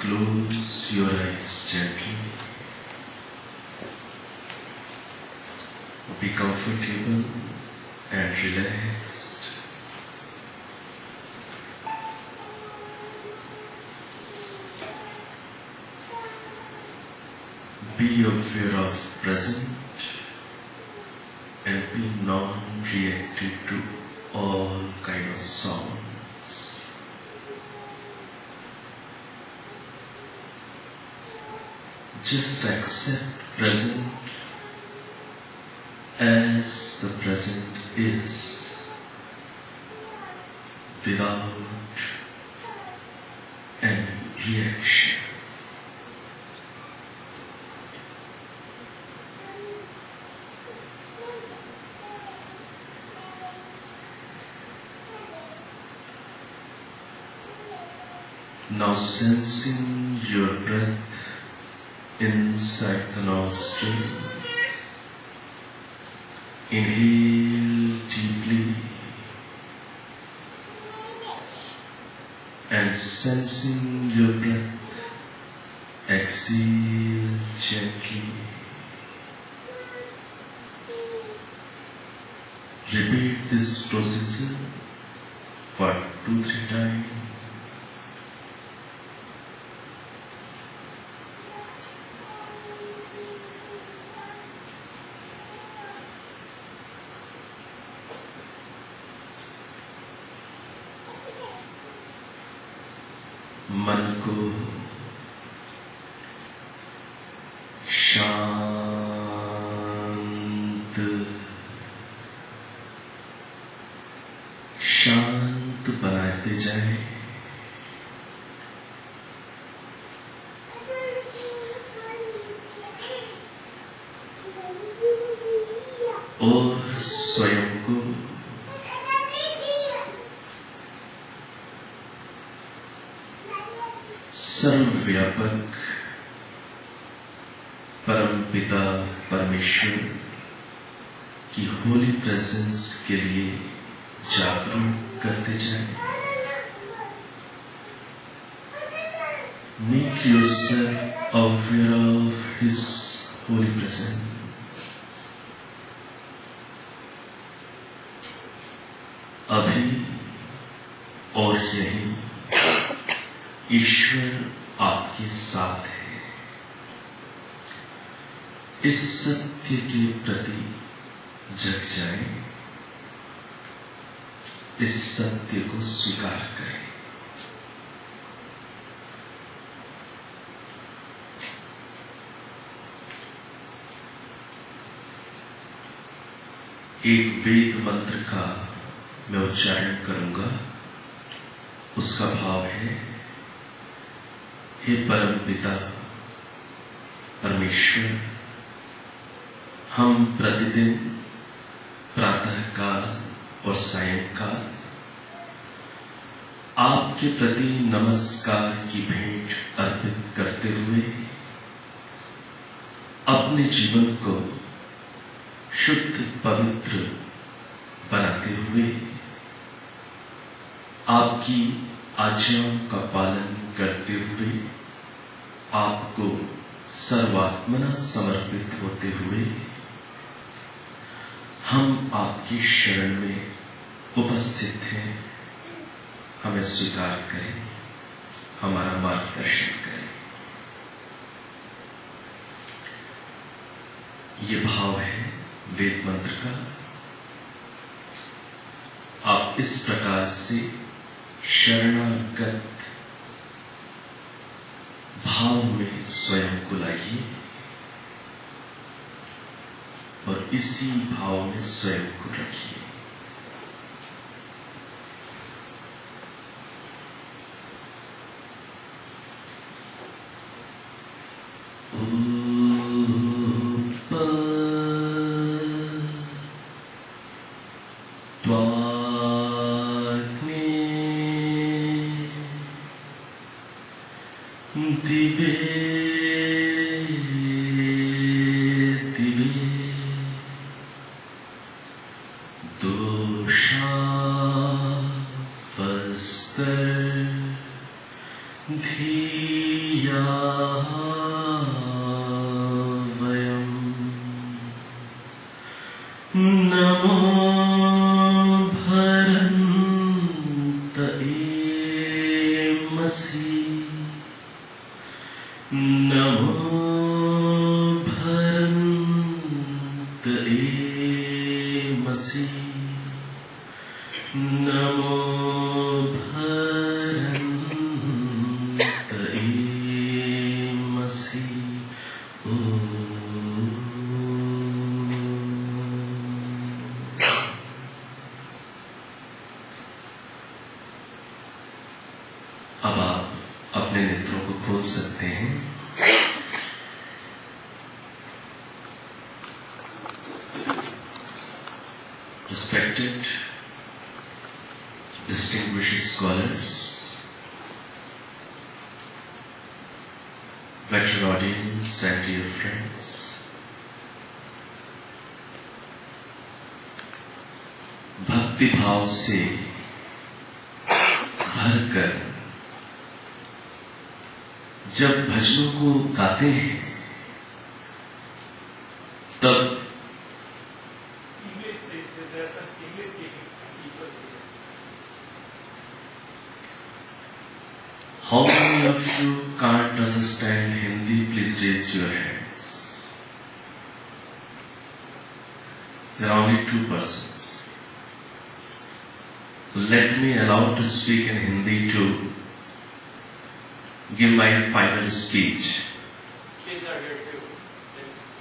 close your eyes gently. Be comfortable and relaxed. Be aware of present and be non-reactive to all kind of sounds. Just accept present as the present is, without any reaction. Now sensing your breath inside the nostrils. Inhale deeply and sensing your breath, exhale gently. Repeat this procedure for 2-3 times. मन को शांत बनाते जाए। और स्वयं को सर्वव्यापक परमपिता परमेश्वर की होली प्रेजेंस के लिए जागरूक करते जाएं। Make yourself aware of His holy presence. अभी और यहीं ईश्वर आपके साथ है। इस सत्य के प्रति जग जाए, इस सत्य को स्वीकार करें। एक वेद मंत्र का मैं उच्चारण करूंगा। उसका भाव है, हे परम पिता परमेश्वर, हम प्रतिदिन प्रातःकाल और सायंकाल आपके प्रति नमस्कार की भेंट अर्पित करते हुए अपने जीवन को शुद्ध पवित्र बनाते हुए आपकी आज्ञाओं का पालन करते हुए आपको सर्वात्मना समर्पित होते हुए हम आपकी शरण में उपस्थित हैं। हमें स्वीकार करें, हमारा मार्गदर्शन करें। ये भाव है वेद मंत्र का। आप इस प्रकार से शरणागत भाव में स्वयं को लाइए और इसी भाव में स्वयं को रखिए। दिवे दिवे दोषावस्तर धीरे नमो भरन्तएमसि नमो भरन्तएमसि नमो भरन्तएमसि अब आप अपने नेत्रों को खोल सकते हैं। Respected, distinguished scholars, better audience and dear friends, भक्ति भाव से भरकर जब भजनों को गाते हैं तब How many of you can't understand Hindi? Please raise your hands. There are only 2 persons. So let me allow to speak in Hindi to give my final speech. Kids are here too.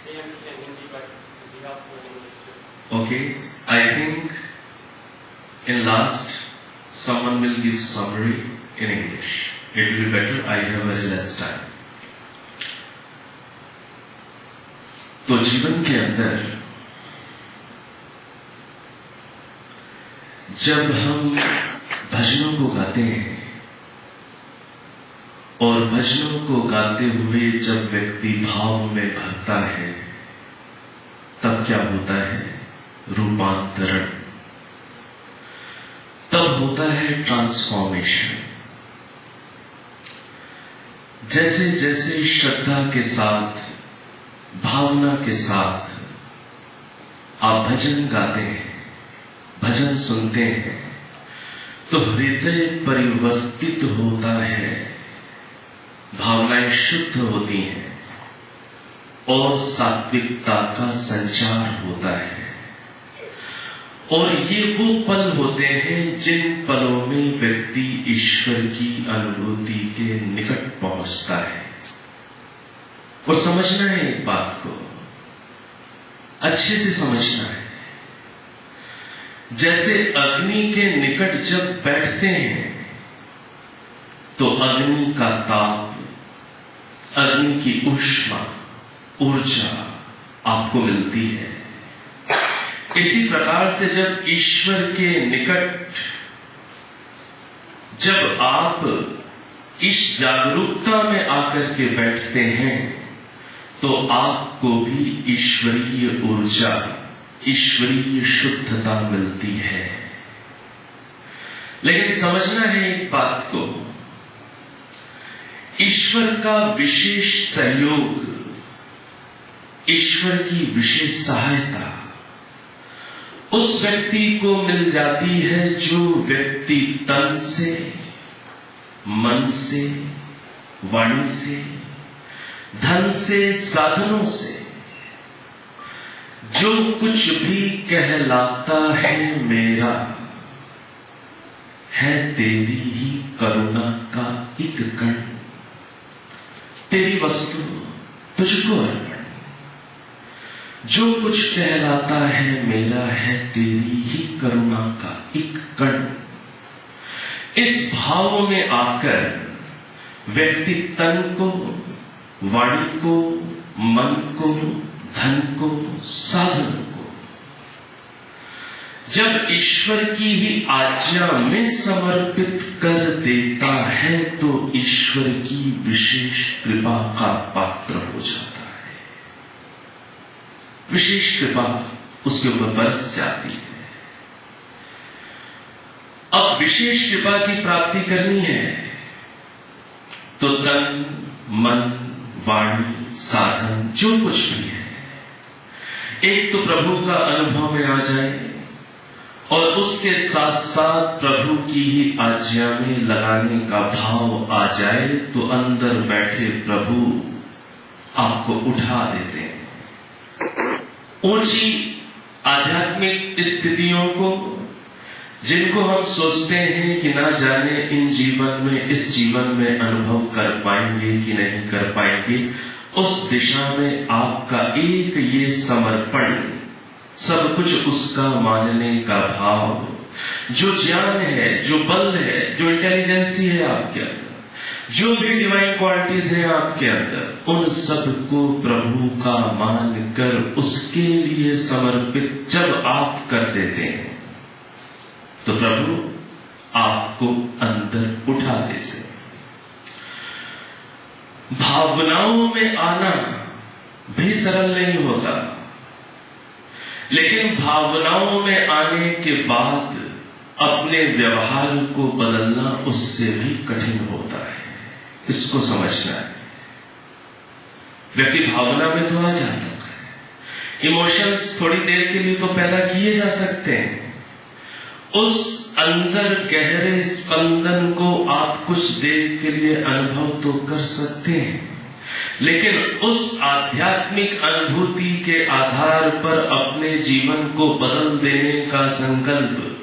They understand Hindi, but it'd be helpful in English too. Okay, I think in last someone will give summary in English. It will be better. I have very less time. तो जीवन के अंदर जब हम भजनों को गाते हैं और भजनों को गाते हुए जब व्यक्ति भाव में भरता है तब क्या होता है? रूपांतरण। तब होता है ट्रांसफॉर्मेशन। जैसे जैसे श्रद्धा के साथ, भावना के साथ आप भजन गाते हैं, भजन सुनते हैं, तो हृदय परिवर्तित होता है, भावनाएं शुद्ध होती हैं और सात्विकता का संचार होता है। और ये वो पल होते हैं जिन पलों में व्यक्ति ईश्वर की अनुभूति के निकट पहुंचता है। और समझना है एक बात को, अच्छे से समझना है। जैसे अग्नि के निकट जब बैठते हैं तो अग्नि का ताप, अग्नि की ऊष्मा, ऊर्जा आपको मिलती है। इसी प्रकार से जब ईश्वर के निकट जब आप इस जागरूकता में आकर के बैठते हैं तो आपको भी ईश्वरीय ऊर्जा, ईश्वरीय शुद्धता मिलती है। लेकिन समझना है एक बात को, ईश्वर का विशेष सहयोग, ईश्वर की विशेष सहायता उस व्यक्ति को मिल जाती है जो व्यक्ति तन से, मन से, वाणी से, धन से, साधनों से जो कुछ भी कहलाता है मेरा, है तेरी ही करुणा का एक कण, तेरी वस्तु तुझको अर्पण। जो कुछ कहलाता है मेरा, है तेरी ही करुणा का एक कण। इस भाव में आकर व्यक्ति तन को, वाणी को, मन को, धन को, साधन को जब ईश्वर की ही आज्ञा में समर्पित कर देता है तो ईश्वर की विशेष कृपा का पात्र हो जाता है। विशेष कृपा उसके ऊपर बरस जाती है। अब विशेष कृपा की प्राप्ति करनी है तो तन, मन, वाणी, साधन जो कुछ भी है, एक तो प्रभु का अनुभव में आ जाए और उसके साथ साथ प्रभु की ही आज्ञा में लगाने का भाव आ जाए, तो अंदर बैठे प्रभु आपको उठा देते हैं ऊंची आध्यात्मिक स्थितियों को, जिनको हम सोचते हैं कि ना जाने इस जीवन में अनुभव कर पाएंगे कि नहीं कर पाएंगे, उस दिशा में आपका एक ये समर्पण, सब कुछ उसका मानने का भाव, जो ज्ञान है, जो बल है, जो इंटेलिजेंसी है आपके अंदर, जो भी डिवाइन क्वालिटीज है आपके अंदर, उन सब को प्रभु का मानकर उसके लिए समर्पित जब आप कर देते हैं, तो प्रभु आपको अंदर उठा देते हैं। भावनाओं में आना भी सरल नहीं होता, लेकिन भावनाओं में आने के बाद अपने व्यवहार को बदलना उससे भी कठिन होता है। इसको समझना है। व्यक्ति भावना में तो आ जाता है, इमोशंस थोड़ी देर के लिए तो पैदा किए जा सकते हैं, उस अंदर गहरे स्पंदन को आप कुछ देर के लिए अनुभव तो कर सकते हैं, लेकिन उस आध्यात्मिक अनुभूति के आधार पर अपने जीवन को बदल देने का संकल्प,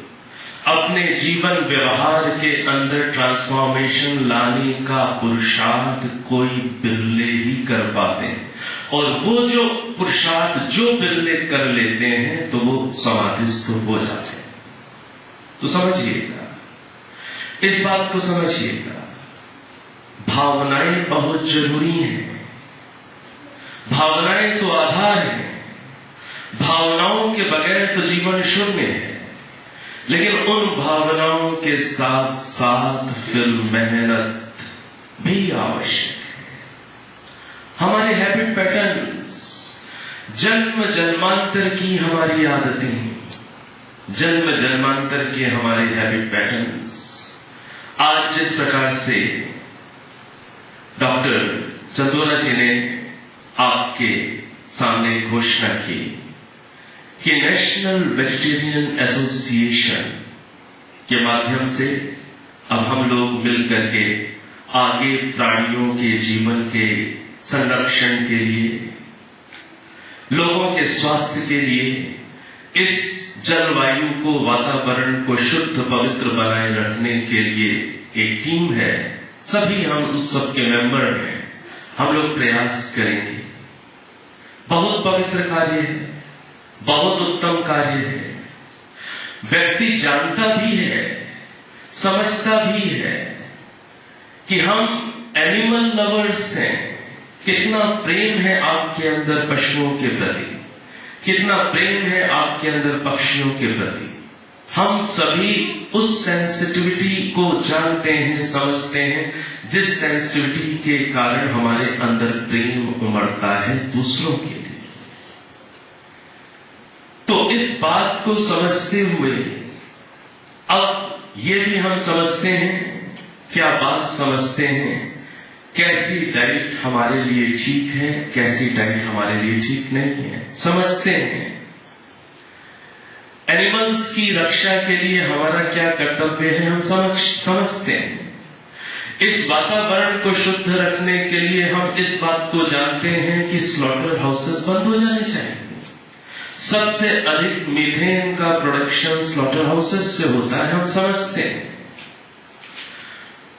अपने जीवन व्यवहार के अंदर ट्रांसफॉर्मेशन लाने का पुरुषार्थ कोई बिरले ही कर पाते हैं, और वो जो पुरुषार्थ जो बिरले कर लेते हैं तो वो समाधिस्थ हो जाते हैं। तो समझिएगा, इस बात को समझिएगा, भावनाएं बहुत जरूरी हैं। भावनाएं तो आधार है, भावनाओं के बगैर तो जीवन शून्य है, लेकिन उन भावनाओं के साथ साथ फिर मेहनत भी आवश्यक है। हमारे हैबिट पैटर्न्स, जन्म जन्मांतर की हमारी आदतें, जन्म जन्मांतर के हमारे हैबिट पैटर्न्स, आज जिस प्रकार से डॉक्टर चंदोरा जी ने आपके सामने घोषणा की कि नेशनल वेजिटेरियन एसोसिएशन के माध्यम से अब हम लोग मिलकर के आगे प्राणियों के जीवन के संरक्षण के लिए, लोगों के स्वास्थ्य के लिए, इस जलवायु को, वातावरण को शुद्ध पवित्र बनाए रखने के लिए एक टीम है, सभी हम उस सबके मेंबर हैं, हम लोग प्रयास करेंगे। बहुत पवित्र कार्य है, बहुत उत्तम कार्य है। व्यक्ति जानता भी है, समझता भी है कि हम एनिमल लवर्स हैं, कितना प्रेम है आपके अंदर पशुओं के प्रति, कितना प्रेम है आपके अंदर पक्षियों के प्रति। हम सभी उस सेंसिटिविटी को जानते हैं, समझते हैं, जिस सेंसिटिविटी के कारण हमारे अंदर प्रेम उमड़ता है दूसरों के लिए। तो इस बात को समझते हुए अब ये भी हम समझते हैं, क्या बात समझते हैं, कैसी डाइट हमारे लिए ठीक है, कैसी डाइट हमारे लिए ठीक नहीं है, समझते हैं। एनिमल्स की रक्षा के लिए हमारा क्या कर्तव्य है, हम समझते हैं। इस वातावरण को शुद्ध रखने के लिए हम इस बात को जानते हैं कि स्लॉटर हाउसेस बंद हो जाने चाहिए। सबसे अधिक मीथेन का प्रोडक्शन स्लॉटर हाउसेस से होता है, हम समझते हैं।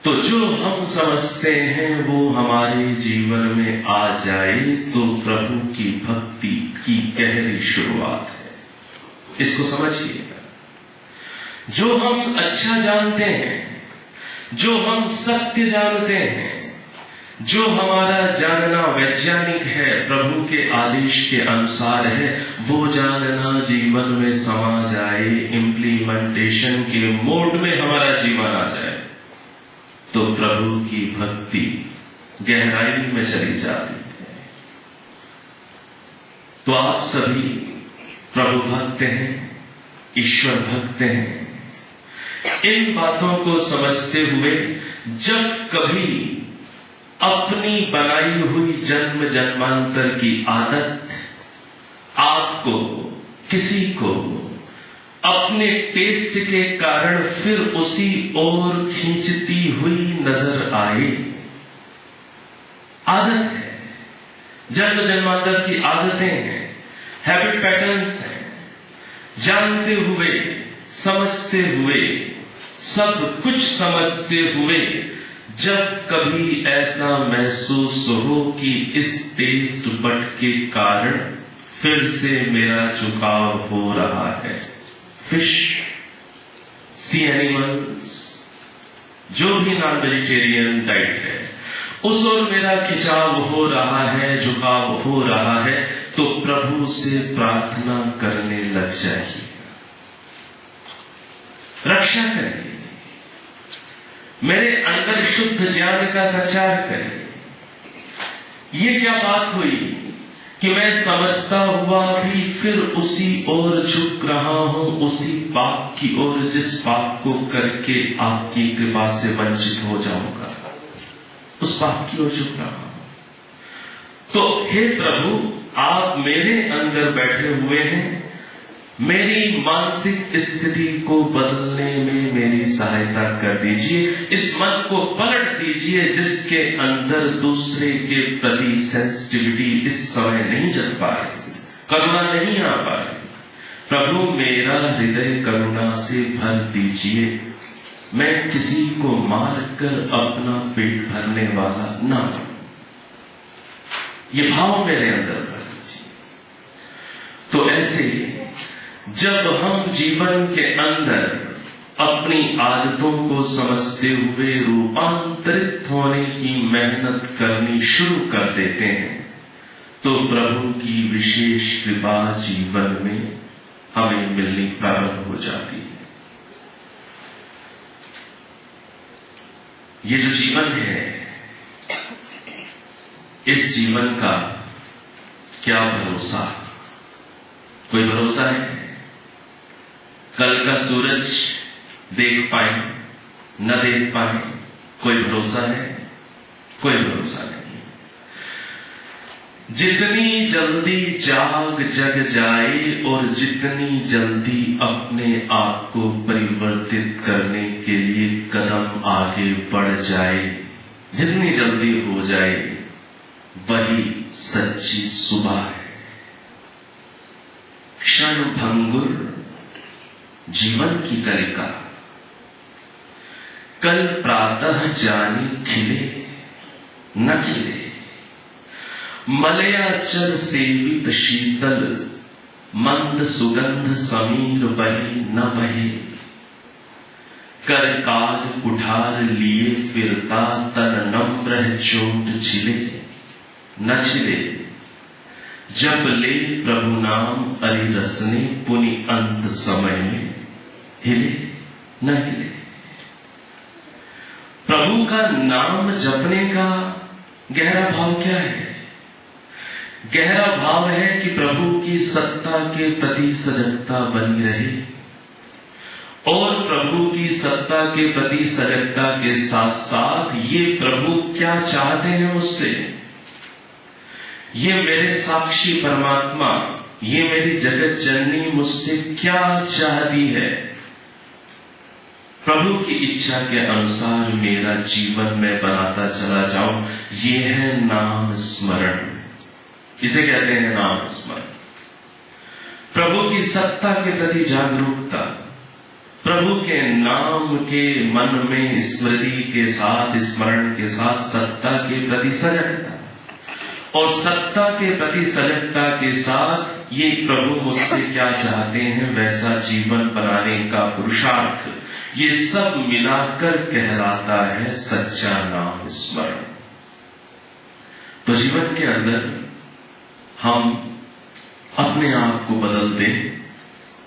तो जो हम समझते हैं वो हमारे जीवन में आ जाए तो प्रभु की भक्ति की गहरी शुरुआत है। इसको समझिएगा। जो हम अच्छा जानते हैं, जो हम सत्य जानते हैं, जो हमारा जानना वैज्ञानिक है, प्रभु के आदेश के अनुसार है, वो जानना जीवन में समा जाए, इम्प्लीमेंटेशन के मोड में हमारा जीवन आ जाए, तो प्रभु की भक्ति गहराई में चली जाती है। तो आप सभी प्रभु भक्त हैं, ईश्वर भक्त हैं। इन बातों को समझते हुए जब कभी अपनी बनाई हुई जन्म जन्मांतर की आदत आपको, किसी को अपने टेस्ट के कारण फिर उसी ओर खींचती हुई नजर आए। आदत है, जन्म जन्मांतर की आदतें हैं, हैबिट पैटर्न्स हैं। जानते हुए, समझते हुए, सब कुछ समझते हुए जब कभी ऐसा महसूस हो कि इस टेस्ट बड के कारण फिर से मेरा झुकाव हो रहा है, फिश, सी एनिमल्स, जो भी नॉन वेजिटेरियन डाइट है, उस ओर मेरा खिंचाव हो रहा है, झुकाव हो रहा है, तो प्रभु से प्रार्थना करने लग जाइए, रक्षा करिए, मेरे अंदर शुद्ध ज्ञान का संचार करिए। ये क्या बात हुई कि मैं समझता हुआ भी फिर उसी ओर झुक रहा हूं, उसी पाप की ओर जिस पाप को करके आपकी कृपा से वंचित हो जाऊंगा, उस पाप की ओर झुक रहा हूं। तो हे प्रभु, आप मेरे अंदर बैठे हुए हैं, मेरी मानसिक स्थिति को बदलने में मेरी सहायता कर दीजिए। इस मन को पलट दीजिए जिसके अंदर दूसरे के प्रति सेंसिटिविटी इस समय नहीं जल पा रही, करुणा नहीं आ पा रही। प्रभु, मेरा हृदय करुणा से भर दीजिए, मैं किसी को मारकर अपना पेट भरने वाला ना हूं। ये भाव मेरे अंदर भर दीजिए। तो ऐसे जब हम जीवन के अंदर अपनी आदतों को समझते हुए रूपांतरित होने की मेहनत करनी शुरू कर देते हैं, तो प्रभु की विशेष कृपा जीवन में हमें मिलनी प्रारंभ हो जाती है। ये जो जीवन है, इस जीवन का क्या भरोसा? कोई भरोसा है? कल का सूरज देख पाए न देख पाए, कोई भरोसा है? कोई भरोसा नहीं। जितनी जल्दी जाग जग जाए और जितनी जल्दी अपने आप को परिवर्तित करने के लिए कदम आगे बढ़ जाए, जितनी जल्दी हो जाए, वही सच्ची सुबह है। क्षण भंगुर जीवन की कलिका, कल प्रातः जानी खिले न खिले, मलयाचल सेवित शीतल मंद सुगंध समीर बहे न बहे, कर काल कुठार लिए फिरता तन नम्र चोट छिले न छिले, जब ले प्रभु नाम अरि रसने पुनि अंत समय में हिले न हिले। प्रभु का नाम जपने का गहरा भाव क्या है? गहरा भाव है कि प्रभु की सत्ता के प्रति सजगता बनी रहे, और प्रभु की सत्ता के प्रति सजगता के साथ साथ ये प्रभु क्या चाहते हैं मुझसे, ये मेरे साक्षी परमात्मा, ये मेरी जगत जननी मुझसे क्या चाहती है, प्रभु की इच्छा के अनुसार मेरा जीवन में बनाता चला जाऊं। ये है नाम स्मरण, इसे कहते हैं नाम स्मरण। प्रभु की सत्ता के प्रति जागरूकता, प्रभु के नाम के मन में स्मृति के साथ, स्मरण के साथ सत्ता के प्रति सजगता, और सत्ता के प्रति सजगता के साथ ये प्रभु मुझसे क्या चाहते हैं वैसा जीवन बनाने का पुरुषार्थ, ये सब मिलाकर कहलाता है सच्चा नाम स्मरण। तो जीवन के अंदर हम अपने आप को बदल दें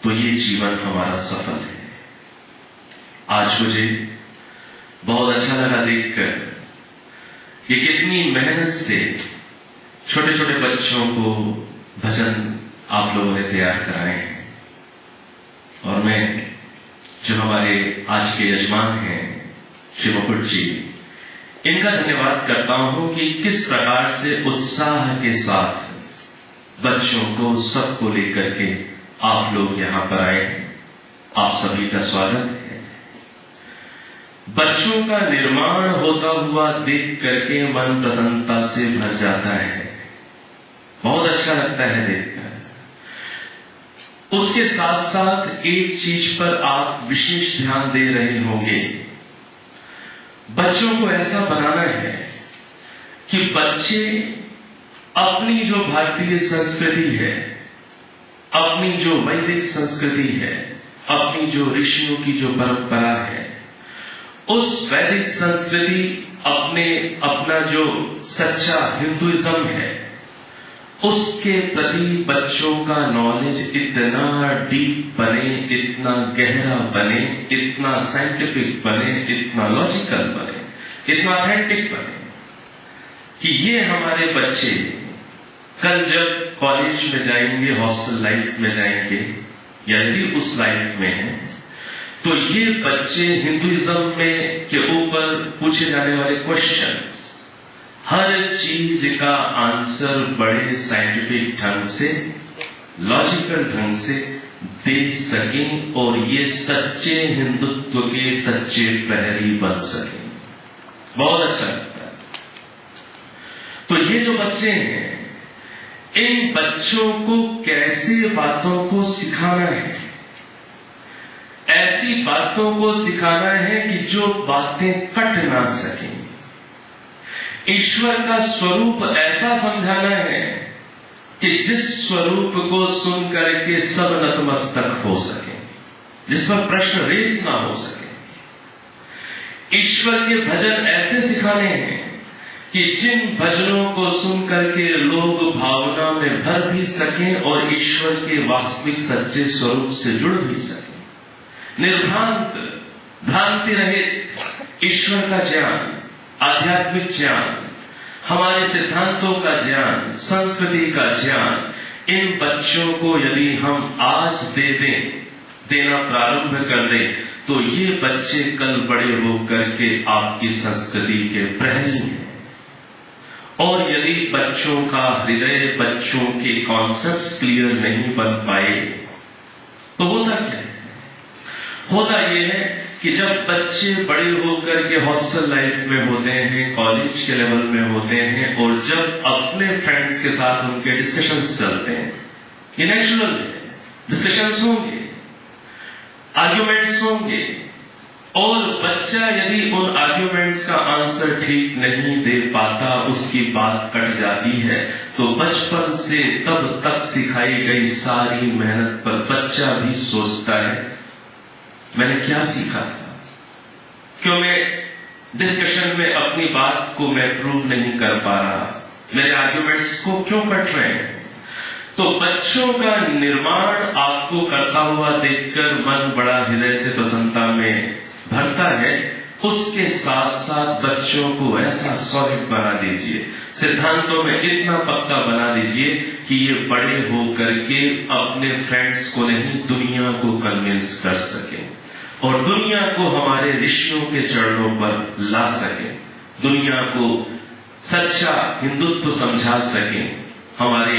तो ये जीवन हमारा सफल है। आज मुझे बहुत अच्छा लगा देखकर कि कितनी मेहनत से छोटे छोटे बच्चों को भजन आप लोगों ने तैयार कराए हैं, और मैं जो हमारे आज के यजमान हैं श्री मुकुट जी, इनका धन्यवाद करता हूं कि किस प्रकार से उत्साह के साथ बच्चों को सबको लेकर के आप लोग यहां पर आए हैं। आप सभी का स्वागत है। बच्चों का निर्माण होता हुआ देख करके मन प्रसन्नता से भर जाता है, बहुत अच्छा लगता है देखकर। उसके साथ साथ एक चीज पर आप विशेष ध्यान दे रहे होंगे, बच्चों को ऐसा बनाना है कि बच्चे अपनी जो भारतीय संस्कृति है, अपनी जो वैदिक संस्कृति है, अपनी जो ऋषियों की जो परंपरा है, उस वैदिक संस्कृति अपना जो सच्चा हिंदुइज्म है, उसके प्रति बच्चों का नॉलेज इतना डीप बने, इतना गहरा बने, इतना साइंटिफिक बने, इतना लॉजिकल बने, इतना ऑथेंटिक बने कि ये हमारे बच्चे कल जब कॉलेज में जाएंगे, हॉस्टल लाइफ में जाएंगे, या यदि उस लाइफ में है, तो ये बच्चे हिंदुइज्म में के ऊपर पूछे जाने वाले क्वेश्चंस, हर चीज का आंसर बड़े साइंटिफिक ढंग से, लॉजिकल ढंग से दे सकें और ये सच्चे हिंदुत्व के सच्चे प्रहरी बन सकें। बहुत अच्छा लगता है। तो ये जो बच्चे हैं, इन बच्चों को कैसे बातों को सिखाना है, ऐसी बातों को सिखाना है कि जो बातें कट ना सकें। ईश्वर का स्वरूप ऐसा समझाना है कि जिस स्वरूप को सुन करके सब नतमस्तक हो सके, जिस पर प्रश्न रेस ना हो सके। ईश्वर के भजन ऐसे सिखाने हैं कि जिन भजनों को सुन करके लोग भावना में भर भी सकें और ईश्वर के वास्तविक सच्चे स्वरूप से जुड़ भी सकें। निर्भ्रांत, भ्रांति रहित ईश्वर का ज्ञान, आध्यात्मिक ज्ञान, हमारे सिद्धांतों का ज्ञान, संस्कृति का ज्ञान, इन बच्चों को यदि हम आज देना प्रारंभ कर दें, तो ये बच्चे कल बड़े होकर के आपकी संस्कृति के प्रहरी हैं। और यदि बच्चों का हृदय, बच्चों के कॉन्सेप्ट्स क्लियर नहीं बन पाए, तो होता क्या है? होता यह है कि जब बच्चे बड़े होकर के हॉस्टल लाइफ में होते हैं, कॉलेज के लेवल में होते हैं, और जब अपने फ्रेंड्स के साथ उनके डिस्कशंस चलते हैं, ये नेचुरल है, डिस्कशंस होंगे, आर्ग्यूमेंट्स होंगे, और बच्चा यदि उन आर्ग्यूमेंट्स का आंसर ठीक नहीं दे पाता, उसकी बात कट जाती है, तो बचपन से तब तक सिखाई गई सारी मेहनत पर बच्चा भी सोचता है, मैंने क्या सीखा था, क्यों मैं डिस्कशन में अपनी बात को मैं प्रूव नहीं कर पा रहा, मेरे आर्ग्यूमेंट्स को क्यों कट रहे हैं। तो बच्चों का निर्माण आपको करता हुआ देखकर मन बड़ा हृदय से प्रसन्नता में भरता है। उसके साथ साथ बच्चों को ऐसा सॉलिड बना दीजिए, सिद्धांतों में इतना पक्का बना दीजिए कि ये बड़े होकर के अपने फ्रेंड्स को नहीं, दुनिया को कन्विंस कर सके, और दुनिया को हमारे ऋषियों के चरणों पर ला सके, दुनिया को सच्चा हिंदुत्व समझा सके। हमारे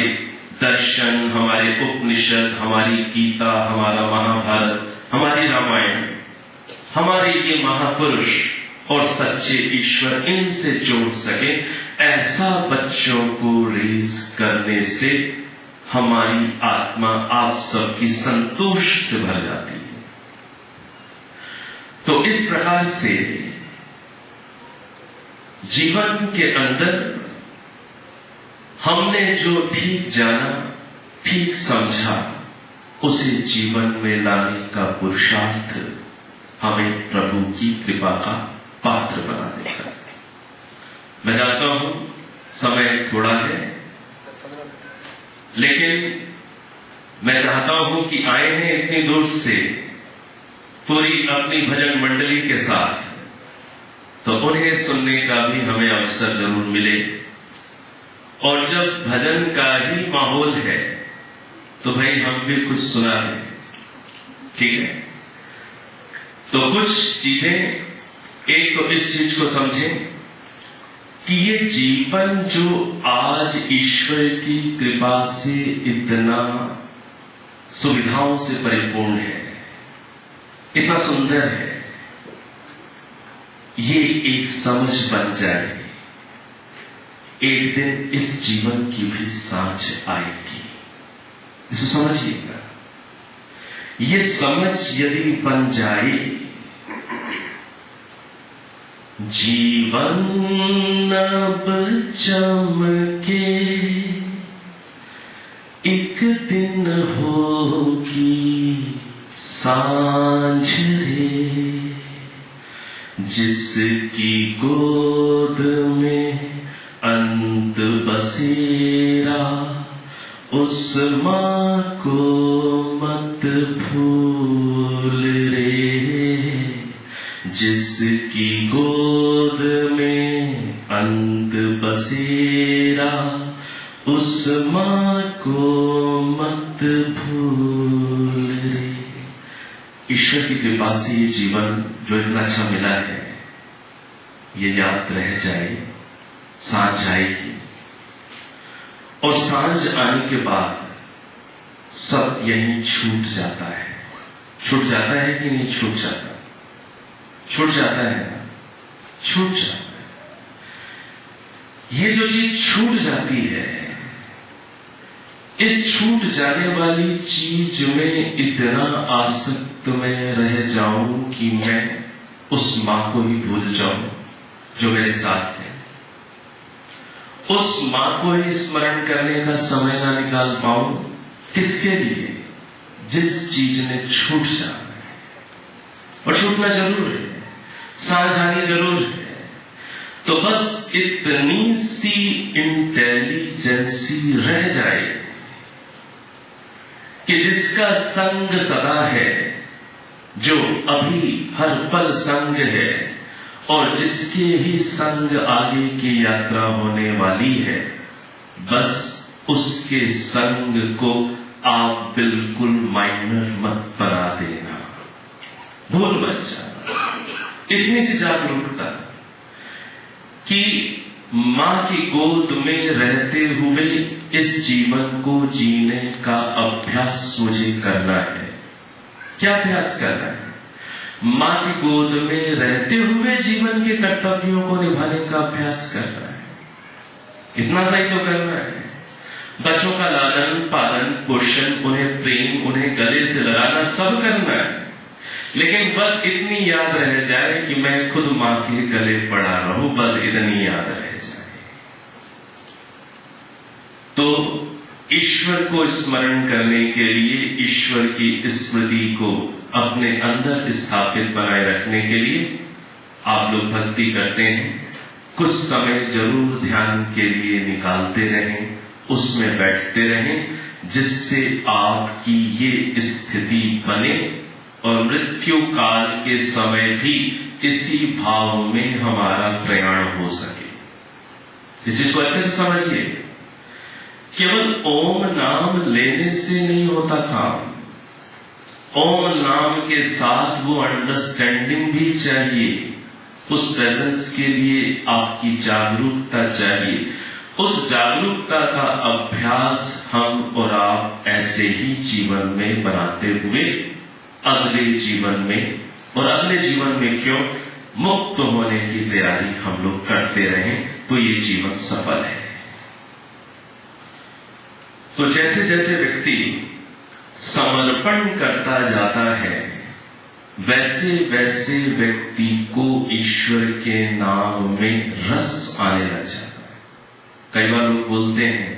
दर्शन, हमारे उपनिषद, हमारी गीता, हमारा महाभारत, हमारी रामायण, हमारे ये महापुरुष और सच्चे ईश्वर, इनसे जोड़ सके। ऐसा बच्चों को रेज करने से हमारी आत्मा आप सबकी संतोष से भर जाती है। तो इस प्रकार से जीवन के अंदर हमने जो ठीक जाना, ठीक समझा, उसे जीवन में लाने का पुरुषार्थ हमें प्रभु की कृपा का पात्र बना देता है। मैं जानता हूं समय थोड़ा है, लेकिन मैं चाहता हूं कि आए हैं इतनी दूर से पूरी अपनी भजन मंडली के साथ, तो उन्हें सुनने का भी हमें अवसर जरूर मिले। और जब भजन का ही माहौल है तो भाई हम भी कुछ सुना दें, ठीक है? तो कुछ चीजें, एक तो इस चीज को समझें कि ये जीवन जो आज ईश्वर की कृपा से इतना सुविधाओं से परिपूर्ण है, इतना सुंदर है, ये एक समझ बन जाए, एक दिन इस जीवन की भी सांझ आएगी। इसको समझिएगा, ये समझ यदि बन जाए, जीवन अब चमके एक दिन होगी सांझ रे, जिसकी गोद में अंत बसेरा, उस मां को मत भूल रे, जिसकी गोद में अंत बसेरा, उस मां को मत भूल रे। ईश्वर की कृपा से ये जीवन जो इतना अच्छा मिला है, ये याद रह जाए, सांझ आएगी, और सांझ आने के बाद सब यहीं छूट जाता है। छूट जाता है कि नहीं छूट जाता? छूट जाता है ना, छूट जाता है। ये जो चीज छूट जाती है, इस छूट जाने वाली चीज में इतना आसक्त मैं रह जाऊं कि मैं उस मां को ही भूल जाऊं जो मेरे साथ है, उस मां को ही स्मरण करने का समय ना निकाल पाऊं। किसके लिए? जिस चीज ने छूट जाना है, और छूटना जरूर है, सांझ आनी जरूर है। तो बस इतनी सी इंटेलिजेंसी रह जाए कि जिसका संग सदा है, जो अभी हर पल संग है, और जिसके ही संग आगे की यात्रा होने वाली है, बस उसके संग को आप बिल्कुल माइनर मत बना देना, भूल मत जाना। इतनी सी जागरूकता कि मां की गोद में रहते हुए इस जीवन को जीने का अभ्यास मुझे करना है। क्या अभ्यास करना है? मां की गोद में रहते हुए जीवन के कर्तव्यों को निभाने का अभ्यास करना है। इतना सही तो करना है। बच्चों का लालन पालन पोषण, उन्हें प्रेम, उन्हें गले से लगाना, सब करना है। लेकिन बस इतनी याद रह जाए कि मैं खुद मां के गले पड़ा रहूं, बस इतनी याद रह जाए। तो ईश्वर को स्मरण करने के लिए, ईश्वर की स्मृति को अपने अंदर स्थापित बनाए रखने के लिए आप लोग भक्ति करते हैं। कुछ समय जरूर ध्यान के लिए निकालते रहें, उसमें बैठते रहें, जिससे आपकी ये स्थिति बने और मृत्यु काल के समय भी इसी भाव में हमारा प्रयाण हो सके। इस चीज को अच्छे से समझिए। केवल ओम नाम लेने से नहीं होता काम, ओम नाम के साथ वो अंडरस्टैंडिंग भी चाहिए। उस प्रेजेंस के लिए आपकी जागरूकता चाहिए। उस जागरूकता का अभ्यास हम और आप ऐसे ही जीवन में बनाते हुए अगले जीवन में, और अगले जीवन में क्यों, मुक्त होने की तैयारी हम लोग करते रहें, तो ये जीवन सफल है। तो जैसे जैसे व्यक्ति समर्पण करता जाता है, वैसे वैसे व्यक्ति को ईश्वर के नाम में रस आने लग जाता है। कई बार लोग बोलते हैं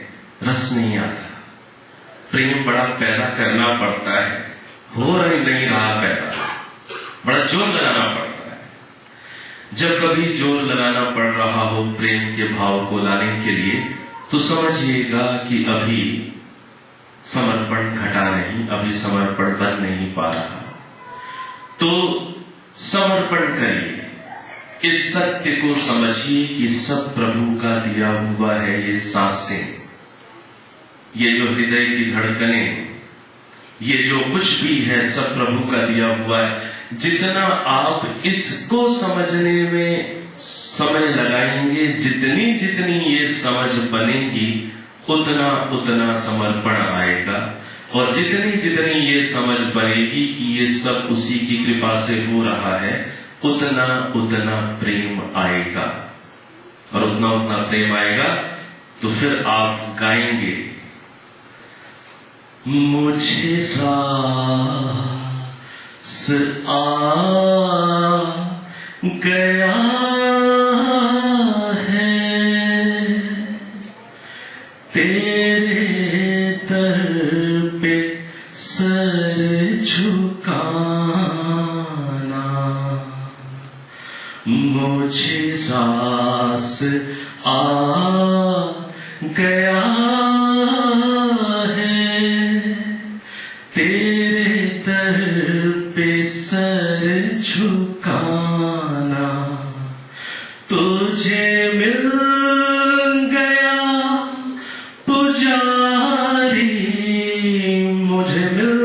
रस नहीं आता, प्रेम बड़ा पैदा करना पड़ता है, हो नहीं रहा पैदा, बड़ा जोर लगाना पड़ता है। जब कभी जोर लगाना पड़ रहा हो प्रेम के भाव को लाने के लिए, तो समझिएगा कि अभी समर्पण घटा नहीं, अभी समर्पण बन नहीं पा रहा। तो समर्पण करिए, इस सत्य को समझिए कि सब प्रभु का दिया हुआ है। ये सांसें, ये जो हृदय की धड़कनें, ये जो कुछ भी है, सब प्रभु का दिया हुआ है। जितना आप इसको समझने में समय लगाएंगे, जितनी जितनी ये समझ बनेगी उतना उतना समर्पण आएगा, और जितनी जितनी ये समझ बनेगी कि ये सब उसी की कृपा से हो रहा है, उतना उतना प्रेम आएगा, और उतना उतना प्रेम आएगा तो फिर आप गाएंगे, मुझे रास आ गया है तेरे दर पे सर झुकाना, मुझे रास आ गया है तेरे दर पे सर झुकाना, तुझे मिल गया पुजारी, मुझे मिल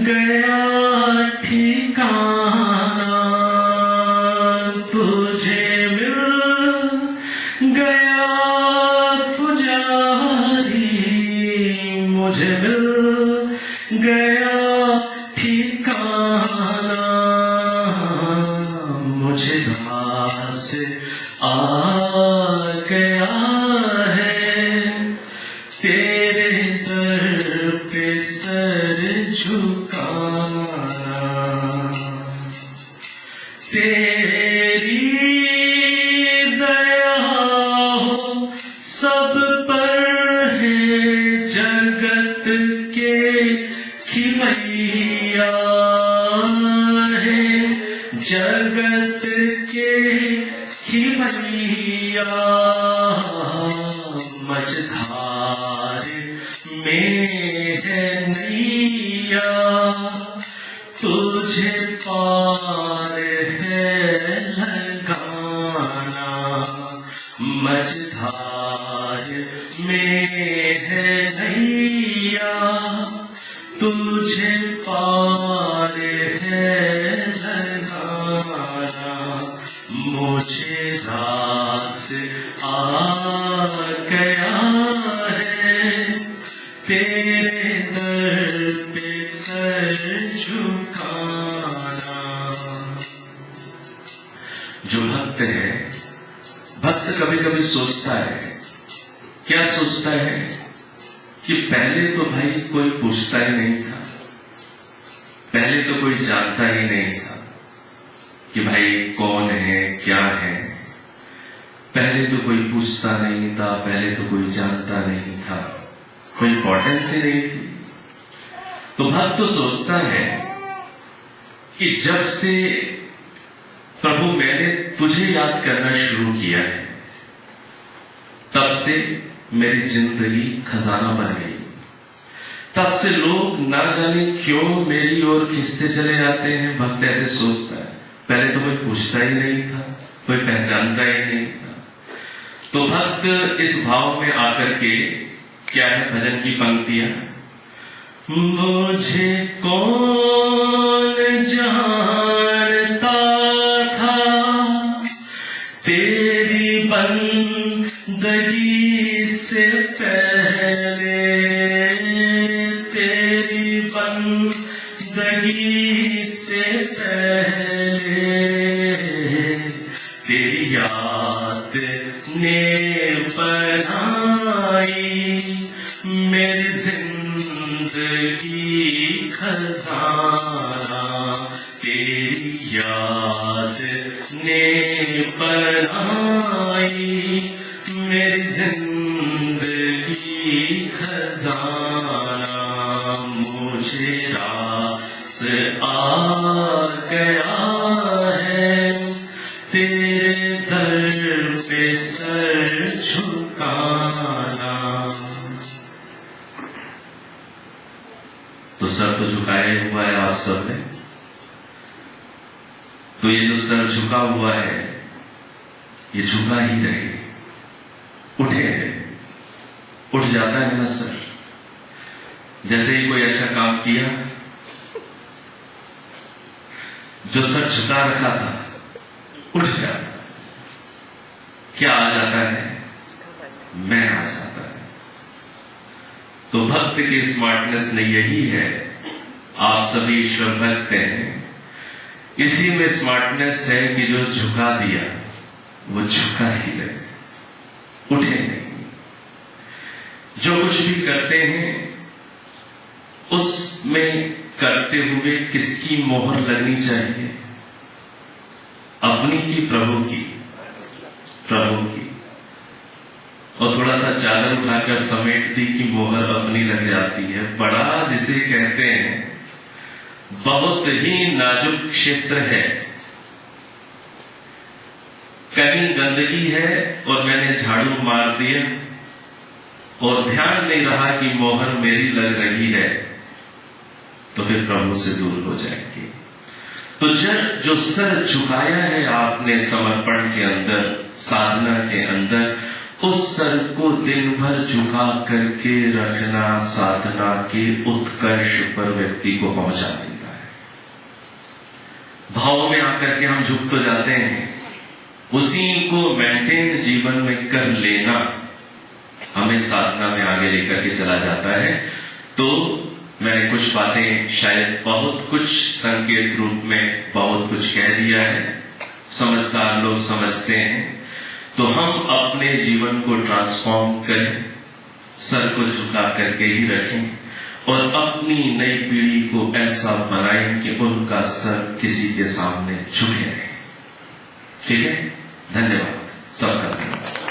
गया ठिकाना, तुझे मिल गया पुजारी, मुझे मिल गया ठिकाना, मुझे रास आ गया है तेरे दर पे सर झुकाना, तेरी दया हो सब पर है जगत के खिलैया है, जगत के खिलैया, मझधार में है नैया, तुझे पार है लगाना, मझधार में है नैया, तुझे पार है लगाना, मुझे रास आ गया है तेरे दर पे सर झुकाना। जो भक्त है, भक्त कभी कभी सोचता है, क्या सोचता है कि पहले तो भाई कोई पूछता ही नहीं था, पहले तो कोई जानता ही नहीं था कि भाई कौन है क्या है, पहले तो कोई पूछता नहीं था, पहले तो कोई जानता नहीं था, कोई इंपॉर्टेंस ही नहीं थी। तो भक्त तो सोचता है कि जब से प्रभु मैंने तुझे याद करना शुरू किया है, तब से मेरी जिंदगी खजाना बन गई, तब से लोग ना जाने क्यों मेरी ओर खींचते चले जाते हैं। भक्त ऐसे सोचता है, पहले तो कोई पूछता ही नहीं था, कोई पहचानता ही नहीं था। तो भक्त इस भाव में आकर के क्या है भजन की पंक्तियां, मुझे कौन जानता था तेरी बंदगी से पहले, तेरी बंदगी से पहले, तेरी याद ने बनाई मेरी जिंदगी खजाना, तेरी याद ने बनाई मेरी जिंदगी खजाना, मुझे रास आ गया है तेरे दर पे सर झुकाना। तो सर तो झुकाया हुआ है आप सब ने, तो ये जो सर झुका हुआ है ये झुका ही रहे, उठे, उठ जाता है ना सर। जैसे ही कोई अच्छा काम किया, जो सर झुका रखा था उठ जाता, क्या आ जाता है? मैं आ जाता है। तो भक्त की स्मार्टनेस ने यही है, आप सभी ईश्वर भक्त हैं, इसी में स्मार्टनेस है कि जो झुका दिया वो झुका ही रहे, उठे नहीं। जो कुछ भी करते हैं उसमें करते हुए किसकी मोहर लगनी चाहिए? अपनी की प्रभु की? प्रभु की। और थोड़ा सा चादर उठाकर समेट दी कि मोहर अपनी लग जाती है। बड़ा जिसे कहते हैं बहुत ही नाजुक क्षेत्र है। कहीं गंदगी है और मैंने झाड़ू मार दिया और ध्यान नहीं रहा कि मोहर मेरी लग रही है, तो फिर प्रभु से दूर हो जाएंगे। तो जो सर झुकाया है आपने समर्पण के अंदर, साधना के अंदर, उस सर को दिन भर झुका करके रखना साधना के उत्कर्ष पर व्यक्ति को पहुंचा देता है। भाव में आकर के हम झुक तो जाते हैं, उसी को मेंटेन जीवन में कर लेना हमें साधना में आगे लेकर के चला जाता है। तो मैंने कुछ बातें शायद बहुत कुछ संकेत रूप में बहुत कुछ कह दिया है, समझदार लोग समझते हैं। तो हम अपने जीवन को ट्रांसफॉर्म करें, सर को झुका करके ही रखें और अपनी नई पीढ़ी को ऐसा बनाएं कि उनका सर किसी के सामने झुके रहे। ठीक है? धन्यवाद सबका।